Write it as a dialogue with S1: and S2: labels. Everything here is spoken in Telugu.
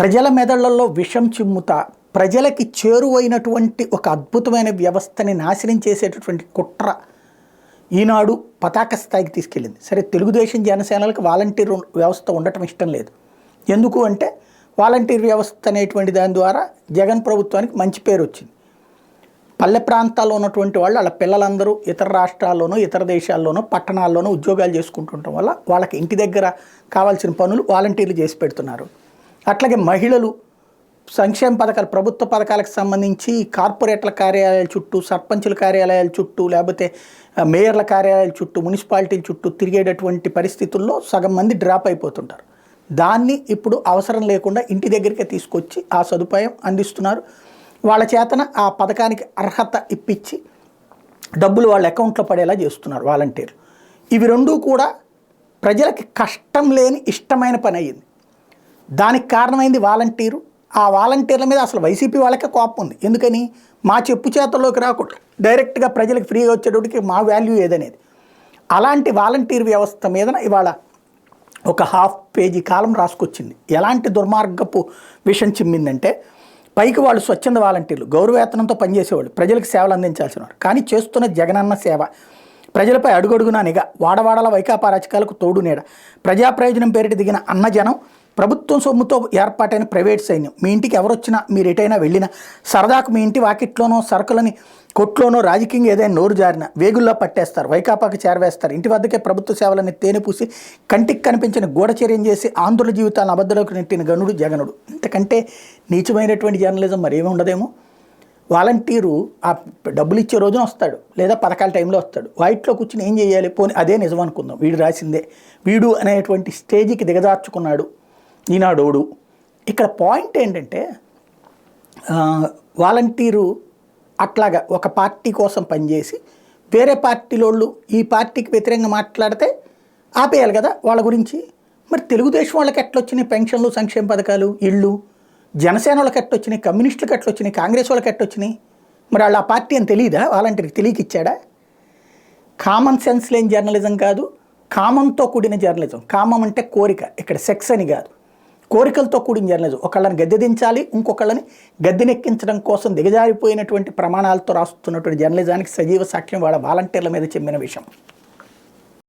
S1: ప్రజల మెదళ్లలో విషం చిమ్ముతా ప్రజలకి చేరువైనటువంటి ఒక అద్భుతమైన వ్యవస్థని నాశనం చేసేటటువంటి కుట్ర ఈనాడు పతాక స్థాయికి తీసుకెళ్ళింది. సరే, తెలుగుదేశం జనసేనలకు వాలంటీర్ వ్యవస్థ ఉండటం ఇష్టం లేదు. ఎందుకు అంటే వాలంటీర్ వ్యవస్థ అనేటువంటి దాని ద్వారా జగన్ ప్రభుత్వానికి మంచి పేరు వచ్చింది. పల్లె ప్రాంతాల్లో ఉన్నటువంటి వాళ్ళు వాళ్ళ పిల్లలందరూ ఇతర రాష్ట్రాల్లోనూ ఇతర దేశాల్లోనూ పట్టణాల్లోనూ ఉద్యోగాలు చేసుకుంటుండటం వల్ల వాళ్ళకి ఇంటి దగ్గర కావాల్సిన పనులు వాలంటీర్లు చేసి పెడుతున్నారు. అట్లాగే మహిళలు సంక్షేమ పథకాలు, ప్రభుత్వ పథకాలకు సంబంధించి కార్పొరేట్ల కార్యాలయాల చుట్టూ, సర్పంచుల కార్యాలయాల చుట్టూ, లేకపోతే మేయర్ల కార్యాలయాల చుట్టూ, మున్సిపాలిటీల చుట్టూ తిరిగేటటువంటి పరిస్థితుల్లో సగం మంది డ్రాప్ అయిపోతుంటారు. దాన్ని ఇప్పుడు అవసరం లేకుండా ఇంటి దగ్గరికే తీసుకొచ్చి ఆ సదుపాయం అందిస్తున్నారు. వాళ్ళ చేతన ఆ పథకానికి అర్హత ఇప్పించి డబ్బులు వాళ్ళ అకౌంట్లో పడేలా చేస్తున్నారు వాలంటీర్లు. ఇవి రెండూ కూడా ప్రజలకి కష్టం లేని ఇష్టమైన పని అయ్యింది. దానికి కారణమైంది వాలంటీరు. ఆ వాలంటీర్ల మీద అసలు వైసీపీ వాళ్ళకే కోపం ఉంది. ఎందుకని? మా చెప్పు చేతల్లోకి రాకుండా డైరెక్ట్గా ప్రజలకు ఫ్రీగా వచ్చేటప్పటికి మా వాల్యూ ఏదనేది. అలాంటి వాలంటీర్ వ్యవస్థ మీద ఇవాళ ఒక హాఫ్ పేజీ కాలం రాసుకొచ్చింది. ఎలాంటి దుర్మార్గపు విషయం చిమ్మిందంటే, పైకి వాళ్ళు స్వచ్ఛంద వాలంటీర్లు, గౌరవవేతనంతో పనిచేసేవాళ్ళు, ప్రజలకు సేవలు అందించాల్సిన వారు. కానీ చేస్తున్న జగనన్న సేవ, ప్రజలపై అడుగడుగునా నిఘా, వాడవాడల వైకాపా రాజకీయాలకు తోడు నీడ, ప్రజా ప్రయోజనం పేరిట దిగిన అన్నజనం, ప్రభుత్వం సొమ్ముతో ఏర్పాటైన ప్రైవేట్ సైన్యం. మీ ఇంటికి ఎవరొచ్చినా, మీరు ఎటైనా వెళ్ళినా, సరదాకు మీ ఇంటి వాకిట్లోనో సరుకులని కొట్లోనో రాజకీయంగా ఏదైనా నోరు జారినా వేగుల్లో పట్టేస్తారు, వైకాపాకి చేరవేస్తారు. ఇంటి వద్దకే ప్రభుత్వ సేవలని తేనెపూసి కంటికి కనిపించిన గూఢచర్యం చేసి ఆంధ్రుల జీవితాలను అబద్ధంలోకి నెట్టిన గనుడు జగనుడు. ఇంతకంటే నీచమైనటువంటి జర్నలిజం మరేమీ ఉండదేమో. వాలంటీరు ఆ డబ్బులు ఇచ్చే రోజున వస్తాడు, లేదా పథకాల టైంలో వస్తాడు. వాటిలో కూర్చుని ఏం చేయాలి? పోనీ అదే నిజం అనుకుందాం, వీడు రాసిందే, వీడు అనేటువంటి స్టేజ్కి దిగజార్చుకున్నాడు ఈనాడోడు. ఇక్కడ పాయింట్ ఏంటంటే, వాలంటీరు అట్లాగా ఒక పార్టీ కోసం పనిచేసి వేరే పార్టీలోళ్ళు ఈ పార్టీకి వ్యతిరేకంగా మాట్లాడితే ఆపేయాలి కదా వాళ్ళ గురించి. మరి తెలుగుదేశం వాళ్ళకి ఎట్లొచ్చినాయి పెన్షన్లు, సంక్షేమ పథకాలు, ఇళ్ళు? జనసేన వాళ్ళకి ఎట్లొచ్చినాయి? కమ్యూనిస్టులకు ఎట్లొచ్చినాయి? కాంగ్రెస్ వాళ్ళకి ఎట్లొచ్చినాయి? మరి వాళ్ళు ఆ పార్టీ అని తెలియదా? వాలంటీర్కి తెలియక ఇచ్చాడా? కామన్ సెన్స్ లేని జర్నలిజం కాదు, కామంతో కూడిన జర్నలిజం. కామం అంటే కోరిక, ఇక్కడ సెక్స్ అని కాదు, కోరికలతో కూడిన జర్నలిజం. ఒకళ్ళని గద్దె దించాలి, ఇంకొకళ్ళని గద్దెనెక్కించడం కోసం దిగజారిపోయినటువంటి ప్రమాణాలతో రాస్తున్నటువంటి జర్నలిజానికి సజీవ సాక్ష్యం వాళ్ళ వాలంటీర్ల మీద చెమ్మిన విషయం.